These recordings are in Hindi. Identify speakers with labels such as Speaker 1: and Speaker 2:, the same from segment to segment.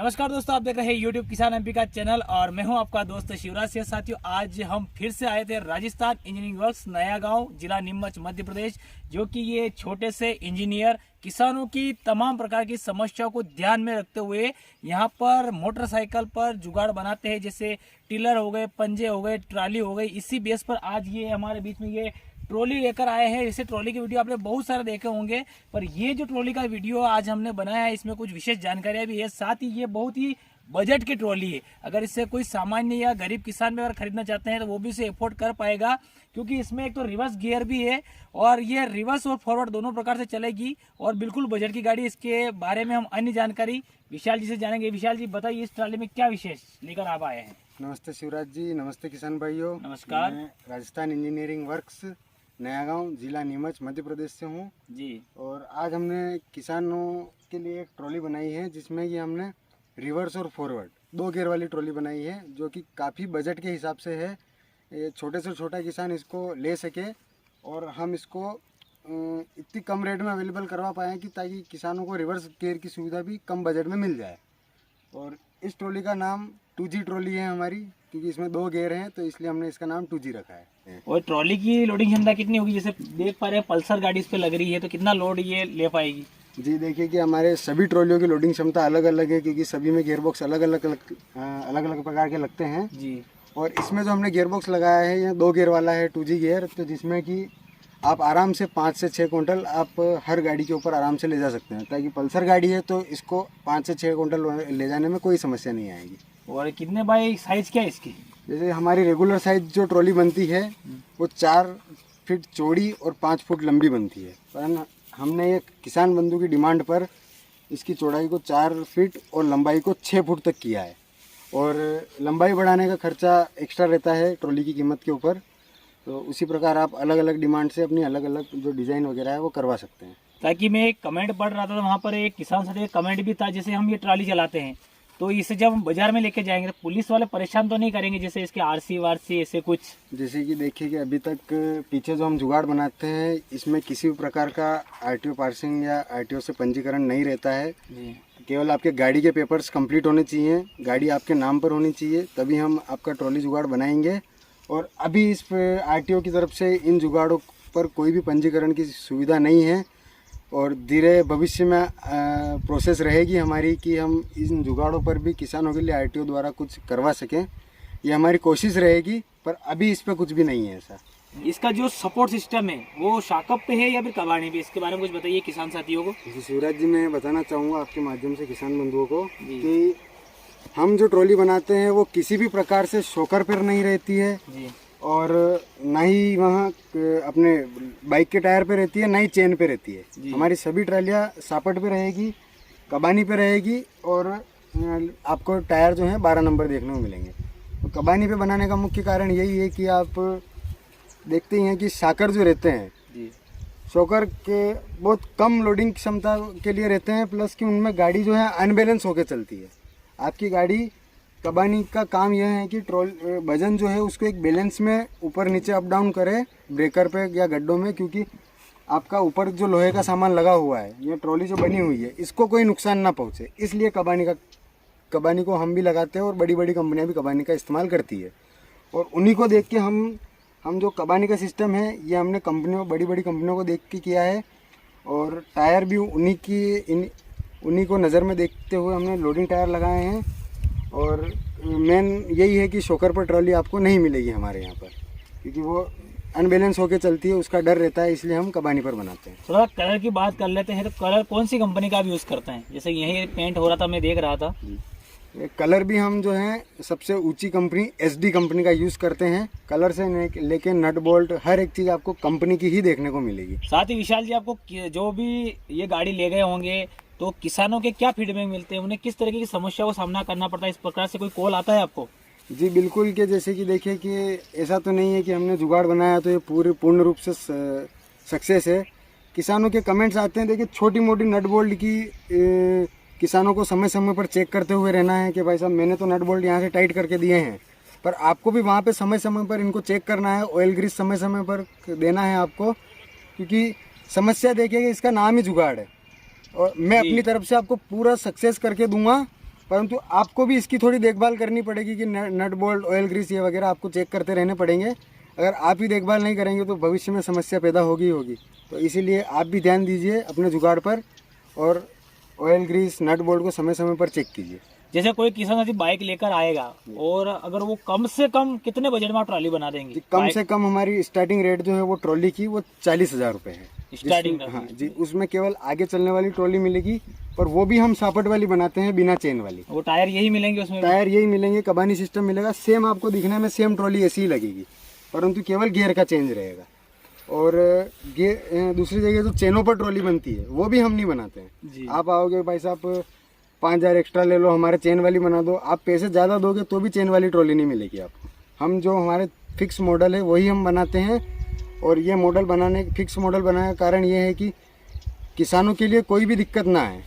Speaker 1: नमस्कार दोस्तों, आप देख रहे हैं YouTube किसान एमपी का चैनल और मैं हूं आपका दोस्त शिवराज सिंह। साथियों, आज हम फिर से आए थे राजस्थान इंजीनियरिंग वर्क्स नया गांव, जिला नीमच, मध्य प्रदेश। जो कि ये छोटे से इंजीनियर किसानों की तमाम प्रकार की समस्याओं को ध्यान में रखते हुए यहां पर मोटरसाइकिल पर जुगाड़ बनाते हैं, जैसे टिलर हो गए, पंजे हो गए, ट्राली हो गई। इसी बेस पर आज ये हमारे बीच में ये ट्रॉली लेकर आए हैं। इसे ट्रॉली की वीडियो आपने बहुत सारे देखे होंगे, पर ये जो ट्रॉली का वीडियो आज हमने बनाया है इसमें कुछ विशेष जानकारियां भी है। साथ ही ये बहुत ही बजट की ट्रॉली है। अगर इससे कोई सामान्य या गरीब किसान भी अगर खरीदना चाहते हैं तो वो भी इसे अफोर्ड कर पाएगा, क्योंकि इसमें एक तो रिवर्स गियर भी है और ये रिवर्स और फॉरवर्ड दोनों प्रकार से चलेगी और बिल्कुल बजट की गाड़ी। इसके बारे में हम अन्य जानकारी विशाल जी से जानेंगे। विशाल जी, बताइए इस ट्रॉली में क्या विशेष लेकर आप आए हैं?
Speaker 2: नमस्ते शिवराज जी, नमस्ते किसान भाइयों।
Speaker 1: नमस्कार।
Speaker 2: मैं राजस्थान इंजीनियरिंग वर्क्स नया गांव, जिला नीमच, मध्य प्रदेश से हूं
Speaker 1: जी।
Speaker 2: और आज हमने किसानों के लिए एक ट्रॉली बनाई है जिसमें कि हमने रिवर्स और फॉरवर्ड 2 गियर वाली ट्रॉली बनाई है, जो कि काफ़ी बजट के हिसाब से है। ये छोटे से छोटा किसान इसको ले सके और हम इसको इतनी कम रेट में अवेलेबल करवा पाएँ कि ताकि किसानों को रिवर्स गियर की सुविधा भी कम बजट में मिल जाए। और इस ट्रॉली का नाम 2G ट्रॉली है हमारी, क्योंकि इसमें 2 गियर हैं, तो इसलिए हमने इसका नाम 2G रखा है।
Speaker 1: और ट्रॉली की लोडिंग क्षमता कितनी होगी? जैसे देख पा रहे हैं पल्सर गाड़ी इस पे लग रही है, तो कितना लोड ये ले पाएगी?
Speaker 2: जी देखिए कि हमारे सभी ट्रॉलियों की लोडिंग क्षमता अलग अलग है, क्योंकि सभी में गियर बॉक्स अलग अलग प्रकार के लगते हैं
Speaker 1: जी।
Speaker 2: और इसमें जो हमने गियर बॉक्स लगाया है ये 2 गियर वाला है 2G गियर, तो जिसमें कि आप आराम से 5 से 6 क्विंटल आप हर गाड़ी के ऊपर आराम से ले जा सकते हैं। ताकि पल्सर गाड़ी है तो इसको 5 से 6 क्विंटल ले जाने में कोई समस्या नहीं आएगी।
Speaker 1: और कितने बाई साइज क्या है इसकी?
Speaker 2: जैसे हमारी रेगुलर साइज जो ट्रॉली बनती है वो 4 फीट चौड़ी और 5 फुट लंबी बनती है, पर हमने एक किसान बंधु की डिमांड पर इसकी चौड़ाई को 4 फीट और लंबाई को 6 फुट तक किया है। और लंबाई बढ़ाने का खर्चा एक्स्ट्रा रहता है ट्रॉली की कीमत के ऊपर, तो उसी प्रकार आप अलग अलग डिमांड से अपनी अलग अलग जो डिज़ाइन वगैरह है वो करवा सकते हैं।
Speaker 1: ताकि मैं एक कमेंट पढ़ रहा था, वहाँ पर एक किसान से एक कमेंट भी था, जैसे हम ये ट्राली चलाते हैं तो इसे जब हम बाजार में लेके जाएंगे तो पुलिस वाले परेशान तो नहीं करेंगे, जैसे इसके आरसी वारसी ऐसे कुछ? जैसे
Speaker 2: कि देखिए कि अभी तक पीछे जो हम जुगाड़ बनाते हैं इसमें किसी भी प्रकार का RTO पार्सिंग या RTO से पंजीकरण नहीं रहता है जी। केवल आपके गाड़ी के पेपर्स कंप्लीट होने चाहिए, गाड़ी आपके नाम पर होनी चाहिए, तभी हम आपका ट्रॉली जुगाड़ बनाएंगे। और अभी इस RTO की तरफ से इन जुगाड़ों पर कोई भी पंजीकरण की सुविधा नहीं है और धीरे भविष्य में प्रोसेस रहेगी हमारी कि हम इन जुगाड़ों पर भी किसानों के लिए RTO द्वारा कुछ करवा सकें। ये हमारी कोशिश रहेगी, पर अभी इस पर कुछ भी नहीं है ऐसा।
Speaker 1: इसका जो सपोर्ट सिस्टम है वो शाकप पे है या फिर कबाड़ी पे? इसके बारे में कुछ बताइए किसान साथियों को।
Speaker 2: जी शिवराज जी, मैं बताना चाहूँगा आपके माध्यम से किसान बंधुओं को कि हम जो ट्रॉली बनाते हैं वो किसी भी प्रकार से शॉकर पर नहीं रहती है जी। और ना ही वहाँ अपने बाइक के टायर पे रहती है, ना ही चेन पे रहती है। हमारी सभी ट्रालियाँ सापट पे रहेगी, कबानी पे रहेगी और आपको टायर जो है 12 नंबर देखने को मिलेंगे। तो कबानी पे बनाने का मुख्य कारण यही है कि आप देखते ही हैं कि शाकर जो रहते हैं शॉकर के बहुत कम लोडिंग क्षमता के लिए रहते हैं, प्लस कि उनमें गाड़ी जो है अनबैलेंस होकर चलती है। आपकी गाड़ी कबानी का काम यह है कि वजन जो है उसको एक बैलेंस में ऊपर नीचे अप डाउन करे ब्रेकर पे या गड्ढों में, क्योंकि आपका ऊपर जो लोहे का सामान लगा हुआ है, ये ट्रॉली जो बनी हुई है, इसको कोई नुकसान ना पहुंचे, इसलिए कबानी को हम भी लगाते हैं और बड़ी बड़ी कंपनियां भी कबानी का इस्तेमाल करती है। और उन्हीं को देख के हम जो कबानी का सिस्टम है ये हमने बड़ी बड़ी कंपनियों को देख के किया है और टायर भी उन्हीं को नज़र में देखते हुए हमने लोडिंग टायर लगाए हैं। और मेन यही है कि शॉकर पर ट्रॉली आपको नहीं मिलेगी हमारे यहाँ पर, क्योंकि वो अनबैलेंस होकर चलती है, उसका डर रहता है, इसलिए हम कबानी पर बनाते हैं।
Speaker 1: थोड़ा कलर की बात कर लेते हैं, तो कलर कौन सी कंपनी का आप यूज़ करते हैं? जैसे यही पेंट हो रहा था, मैं देख रहा था।
Speaker 2: कलर भी हम जो है सबसे ऊंची कंपनी SD कंपनी का यूज़ करते हैं। कलर से लेके नट बोल्ट हर एक चीज़ आपको कंपनी की ही देखने को मिलेगी।
Speaker 1: साथ ही विशाल जी, आपको जो भी ये गाड़ी ले गए होंगे तो किसानों के क्या फीडबैक मिलते हैं, उन्हें किस तरीके की समस्या को सामना करना पड़ता है? इस प्रकार से कोई कॉल आता है आपको?
Speaker 2: जी बिल्कुल, कि जैसे कि देखिए कि ऐसा तो नहीं है कि हमने जुगाड़ बनाया तो ये पूर्ण रूप से सक्सेस है। किसानों के कमेंट्स आते हैं, देखिए छोटी मोटी नट बोल्ट की किसानों को समय समय पर चेक करते हुए रहना है कि भाई साहब मैंने तो नट बोल्ट यहाँ से टाइट करके दिए हैं, पर आपको भी वहाँ पे समय समय पर इनको चेक करना है, ऑयल ग्रीस समय समय पर देना है आपको, क्योंकि समस्या देखिएगा इसका नाम ही जुगाड़ है और मैं अपनी तरफ से आपको पूरा सक्सेस करके दूंगा परंतु आपको भी इसकी थोड़ी देखभाल करनी पड़ेगी कि नट बोल्ट ऑयल ग्रीस ये वगैरह आपको चेक करते रहने पड़ेंगे। अगर आप ही देखभाल नहीं करेंगे तो भविष्य में समस्या पैदा होगी होगी। तो इसीलिए आप भी ध्यान दीजिए अपने जुगाड़ पर और ऑयल ग्रीस नट बोल्ट को समय समय पर चेक कीजिए।
Speaker 1: जैसे कोई किसान साथी बाइक लेकर आएगा और अगर वो कम से कम कितने बजट में ट्रॉली बना देंगे?
Speaker 2: कम से कम हमारी स्टार्टिंग रेट जो है वो ट्रॉली की वो 40,000 रुपये है
Speaker 1: स्टार्टिंग।
Speaker 2: हाँ जी, उसमें केवल आगे चलने वाली ट्रॉली मिलेगी और वो भी हम सापट वाली बनाते हैं, बिना चेन वाली।
Speaker 1: वो टायर यही मिलेंगे उसमें?
Speaker 2: टायर यही मिलेंगे, कबानी सिस्टम मिलेगा, सेम आपको दिखने में सेम ट्रॉली ऐसी ही लगेगी, परंतु केवल गियर का चेंज रहेगा। और दूसरी जगह जो चेनों पर ट्रॉली बनती है वो भी हम नहीं बनाते हैं। आप आओगे भाई साहब 5,000 एक्स्ट्रा ले लो, हमारे चेन वाली बना दो, आप पैसे ज़्यादा दोगे तो भी चेन वाली ट्रॉली नहीं मिलेगी आपको। हम जो हमारे फिक्स मॉडल है वही हम बनाते हैं। और ये मॉडल बनाने फिक्स मॉडल बनाने का कारण ये है कि किसानों के लिए कोई भी दिक्कत ना आए।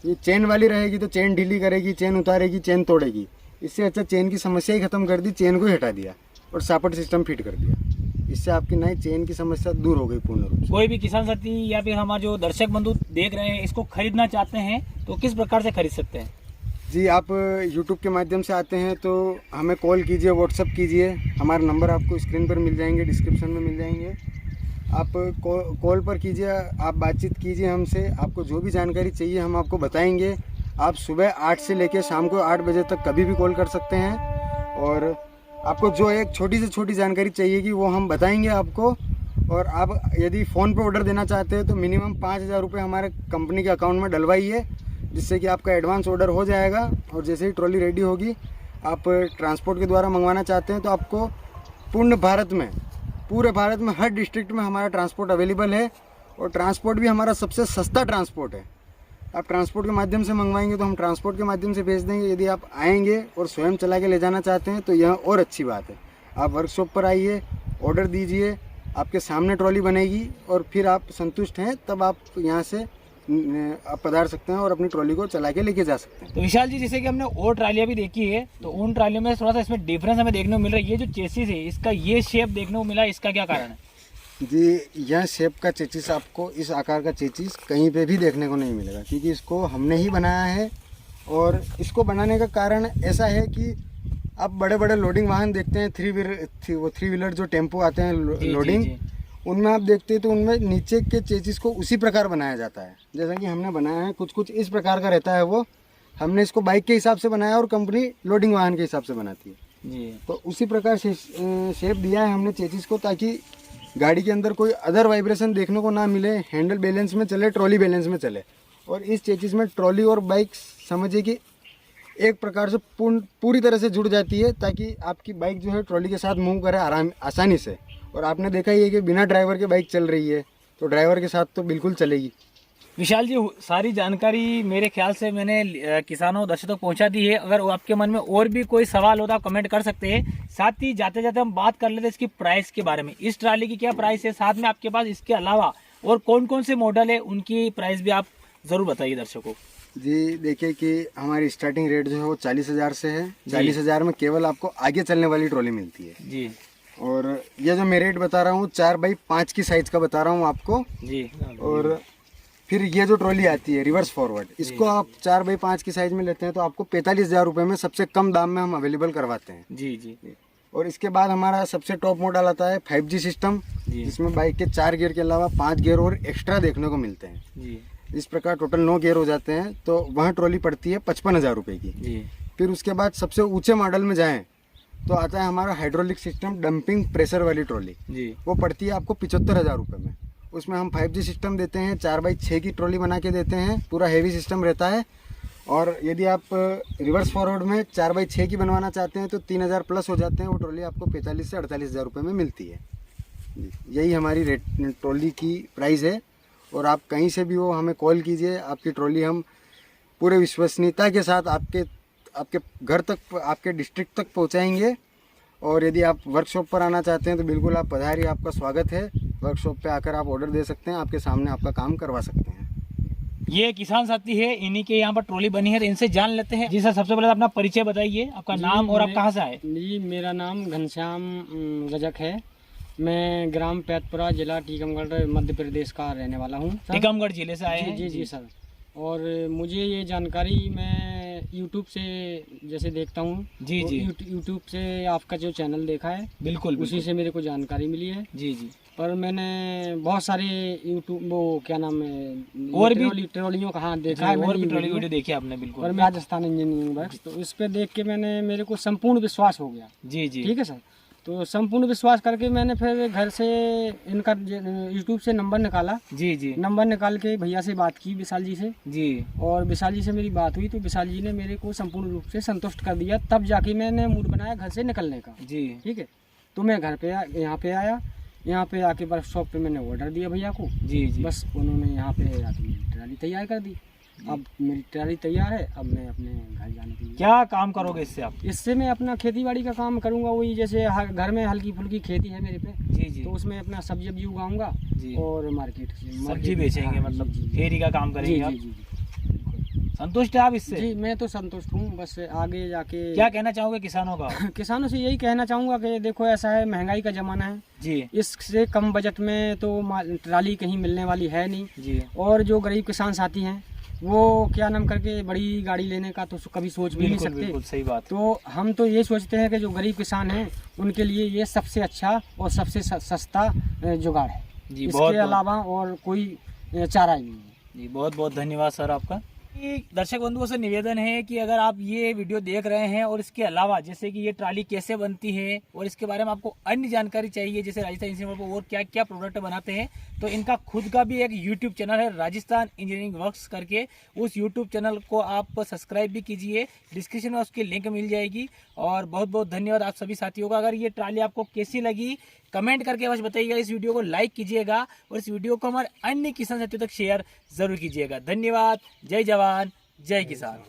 Speaker 2: ये चेन वाली रहेगी तो चेन ढीली करेगी, चेन उतारेगी, चेन तोड़ेगी। इससे अच्छा चेन की समस्या ही खत्म कर दी, चेन को ही हटा दिया और सापट सिस्टम फिट कर दिया। इससे आपकी नई चेन की समस्या दूर हो गई पूर्ण रूप से।
Speaker 1: कोई भी किसान साथी या फिर हमारे जो दर्शक बंधु देख रहे हैं इसको खरीदना चाहते हैं तो किस प्रकार से खरीद सकते हैं?
Speaker 2: जी, आप YouTube के माध्यम से आते हैं तो हमें कॉल कीजिए, व्हाट्सअप कीजिए। हमारे नंबर आपको स्क्रीन पर मिल जाएंगे, डिस्क्रिप्शन में मिल जाएंगे। आप कॉल पर कीजिए, आप बातचीत कीजिए हमसे। आपको जो भी जानकारी चाहिए हम आपको बताएंगे। आप सुबह 8 से लेकर शाम को 8 बजे तक कभी भी कॉल कर सकते हैं। और आपको जो एक छोटी से छोटी जानकारी चाहिए कि वो हम बताएंगे आपको। और आप यदि फ़ोन पे ऑर्डर देना चाहते हैं तो मिनिमम 5,000 रुपये हमारे कंपनी के अकाउंट में डलवाइए, जिससे कि आपका एडवांस ऑर्डर हो जाएगा। और जैसे ही ट्रॉली रेडी होगी, आप ट्रांसपोर्ट के द्वारा मंगवाना चाहते हैं तो आपको पूरे भारत में हर डिस्ट्रिक्ट में हमारा ट्रांसपोर्ट अवेलेबल है। और ट्रांसपोर्ट भी हमारा सबसे सस्ता ट्रांसपोर्ट है। आप ट्रांसपोर्ट के माध्यम से मंगवाएंगे तो हम ट्रांसपोर्ट के माध्यम से भेज देंगे। यदि आप आएंगे और स्वयं चला के ले जाना चाहते हैं तो यह और अच्छी बात है। आप वर्कशॉप पर आइए, ऑर्डर दीजिए, आपके सामने ट्रॉली बनेगी और फिर आप संतुष्ट हैं तब आप यहाँ से आप पधार सकते हैं और अपनी ट्रॉली को चला के लेके जा सकते हैं।
Speaker 1: तो विशाल जी, जैसे कि हमने और ट्रालियाँ भी देखी है तो उन ट्रालियों में थोड़ा सा इसमें डिफरेंस हमें देखने को मिल रहा है। ये जो चेसिस है इसका ये शेप देखने को मिला, इसका क्या कारण है?
Speaker 2: जी, यह शेप का चेचिस आपको, इस आकार का चेचिस कहीं पे भी देखने को नहीं मिलेगा, क्योंकि इसको हमने ही बनाया है। और इसको बनाने का कारण ऐसा है कि आप बड़े बड़े लोडिंग वाहन देखते हैं, थ्री व्हीलर जो टेम्पो आते हैं लोडिंग, उनमें आप देखते हैं तो उनमें नीचे के चेचिस को उसी प्रकार बनाया जाता है जैसा कि हमने बनाया है। कुछ इस प्रकार का रहता है वो। हमने इसको बाइक के हिसाब से बनाया और कंपनी लोडिंग वाहन के हिसाब से बनाती है जी। तो उसी प्रकार से शेप दिया है हमने चेचिस को, ताकि गाड़ी के अंदर कोई अदर वाइब्रेशन देखने को ना मिले, हैंडल बैलेंस में चले, ट्रॉली बैलेंस में चले। और इस चेचिस में ट्रॉली और बाइक समझिए कि एक प्रकार से पूरी तरह से जुड़ जाती है, ताकि आपकी बाइक जो है ट्रॉली के साथ मूव करे आसानी से। और आपने देखा ही है कि बिना ड्राइवर के बाइक चल रही है तो ड्राइवर के साथ तो बिल्कुल चलेगी।
Speaker 1: विशाल जी, सारी जानकारी मेरे ख्याल से मैंने किसानों दर्शकों तक पहुंचा दी है। अगर आपके मन में और भी कोई सवाल हो तो आप कमेंट कर सकते हैं। साथ ही जाते जाते हम बात कर लेते हैं इसकी प्राइस के बारे में। इस ट्राली की क्या प्राइस है, साथ में आपके पास इसके अलावा और कौन कौन से मॉडल है, उनकी प्राइस भी आप जरूर बताइए दर्शकों।
Speaker 2: जी, देखिए कि हमारी स्टार्टिंग रेट जो है वो 40,000 से है। 40,000 में केवल आपको आगे चलने वाली ट्रॉली मिलती है जी। और ये जो मैं रेट बता रहा हूँ 4x5 की साइज का बता रहा हूँ आपको जी। और फिर ये जो ट्रॉली आती है रिवर्स फॉरवर्ड, इसको आप 4x5 की साइज में लेते हैं तो आपको 45,000 रुपये में सबसे कम दाम में हम अवेलेबल करवाते हैं जी जी। और इसके बाद हमारा सबसे टॉप मॉडल आता है 5G सिस्टम, जिसमें बाइक के 4 गियर के अलावा 5 गियर और एक्स्ट्रा देखने को मिलते हैं जी। इस प्रकार टोटल 9 गियर हो जाते हैं। तो वहाँ ट्रॉली पड़ती है 55,000 रुपये की जी। फिर उसके बाद सबसे ऊँचे मॉडल में जाएँ तो आता है हमारा हाइड्रोलिक सिस्टम डंपिंग प्रेशर वाली ट्रॉली जी। वो पड़ती है आपको 75,000 रुपये में। उसमें हम 5G सिस्टम देते हैं, 4x6 की ट्रॉली बना के देते हैं, पूरा हेवी सिस्टम रहता है। और यदि आप रिवर्स फॉरवर्ड में 4x6 की बनवाना चाहते हैं तो 3,000 प्लस हो जाते हैं। वो ट्रॉली आपको 45 से 48,000 रुपये में मिलती है जी। यही हमारी ट्रॉली की प्राइस है। और आप कहीं से भी हो हमें कॉल कीजिए, आपकी ट्रॉली हम पूरे विश्वसनीयता के साथ आपके घर तक, आपके डिस्ट्रिक्ट तक पहुंचाएंगे। और यदि आप वर्कशॉप पर आना चाहते हैं तो बिल्कुल आप पधारिए, आपका स्वागत है। वर्कशॉप पे आकर आप ऑर्डर दे सकते हैं, आपके सामने आपका काम करवा सकते हैं।
Speaker 1: ये किसान साथी है, इन्हीं के यहाँ पर ट्रॉली बनी है तो इनसे जान लेते हैं। जी सर, सबसे पहले अपना परिचय बताइए, आपका नाम और आप कहाँ से आए?
Speaker 3: जी, मेरा नाम घनश्याम गजक है। मैं ग्राम पैतपुरा, जिला टीकमगढ़, मध्य प्रदेश का रहने वाला हूँ।
Speaker 1: टीकमगढ़ जिले से आए हैं?
Speaker 3: जी जी सर। और मुझे ये जानकारी मैं यूट्यूब से जैसे देखता हूँ
Speaker 1: जी जी
Speaker 3: यूट्यूब से आपका जो चैनल देखा है
Speaker 1: बिल्कुल
Speaker 3: उसी से मेरे को जानकारी मिली है।
Speaker 1: जी जी
Speaker 3: पर मैंने बहुत सारे यूट्यूब वो क्या नाम है
Speaker 1: और भी
Speaker 3: ट्रॉलियों का हाँ देखा
Speaker 1: जी,
Speaker 3: है
Speaker 1: और
Speaker 3: मैंने
Speaker 1: भी ट्रॉली
Speaker 3: वीडियो।
Speaker 1: वीडियो देखी आपने बिल्कुल।
Speaker 3: और मैं राजस्थान इंजीनियरिंग वर्क्स तो इस पे देख के मेरे को संपूर्ण विश्वास हो गया।
Speaker 1: जी जी
Speaker 3: ठीक है सर। तो संपूर्ण विश्वास करके मैंने फिर घर से इनका यूट्यूब से नंबर निकाला।
Speaker 1: जी जी
Speaker 3: नंबर निकाल के भैया से बात की विशाल जी से,
Speaker 1: जी
Speaker 3: और विशाल जी से मेरी बात हुई तो विशाल जी ने मेरे को संपूर्ण रूप से संतुष्ट कर दिया। तब जाके मैंने मूड बनाया घर से निकलने का।
Speaker 1: जी
Speaker 3: ठीक है। तो मैं घर पे यहाँ पे आया, यहाँ पे आके वर्कशॉप पे मैंने ऑर्डर दिया भैया को।
Speaker 1: जी जी
Speaker 3: बस उन्होंने यहाँ पे आके मेरी ट्राली तैयार कर दी। अब मेरी ट्राली तैयार है, अब मैं अपने घर जाने के लिए
Speaker 1: क्या काम करोगे इससे आप?
Speaker 3: इससे मैं अपना खेती बाड़ी का काम करूँगा। वही जैसे घर में हल्की फुल्की खेती है मेरे पे,
Speaker 1: जी जी
Speaker 3: तो उसमें अपना सब्जी वब्जी उगाऊंगा
Speaker 1: जी
Speaker 3: और मार्केट
Speaker 1: सब्जी बेचेंगे,
Speaker 3: हाँ,
Speaker 1: मतलब
Speaker 3: जी, जी,
Speaker 1: फेरी का काम करेंगे
Speaker 3: जी
Speaker 1: आप?
Speaker 3: जी जी जी
Speaker 1: संतुष्ट है आप इससे?
Speaker 3: जी मैं तो संतुष्ट हूँ। बस आगे जाके
Speaker 1: क्या कहना चाहोगे किसानों का?
Speaker 3: किसानों से यही कहना चाहूँगा कि देखो ऐसा है, महंगाई का ज़माना है।
Speaker 1: जी
Speaker 3: इससे कम बजट में तो ट्राली कहीं मिलने वाली है नहीं।
Speaker 1: जी
Speaker 3: और जो गरीब किसान साथी हैं वो क्या नाम करके बड़ी गाड़ी लेने का तो कभी सोच भी नहीं
Speaker 1: बिल्कुल
Speaker 3: सकते।
Speaker 1: बिल्कुल सही बात।
Speaker 3: तो हम तो ये सोचते हैं कि जो गरीब किसान हैं उनके लिए ये सबसे अच्छा और सबसे सस्ता जुगाड़ है।
Speaker 1: जी
Speaker 3: इसके
Speaker 1: बहुत
Speaker 3: अलावा और कोई चारा ही नहीं है।
Speaker 1: जी बहुत बहुत धन्यवाद सर आपका। दर्शक बंधुओं से निवेदन है कि अगर आप ये वीडियो देख रहे हैं और इसके अलावा जैसे कि ये ट्राली कैसे बनती है और इसके बारे में आपको अन्य जानकारी चाहिए, जैसे राजस्थान इंजीनियरिंग वर्क्स और क्या क्या प्रोडक्ट बनाते हैं, तो इनका खुद का भी एक यूट्यूब चैनल है राजस्थान इंजीनियरिंग वर्क्स करके। उस यूट्यूब चैनल को आप सब्सक्राइब भी कीजिए, डिस्क्रिप्शन में उसकी लिंक मिल जाएगी। और बहुत बहुत धन्यवाद आप सभी साथियों का। अगर ये ट्राली आपको कैसी लगी कमेंट करके बस बताइएगा। इस वीडियो को लाइक कीजिएगा और इस वीडियो को हमारे अन्य किसान साथियों तक शेयर जरूर कीजिएगा। धन्यवाद। जय जवान जय किसान।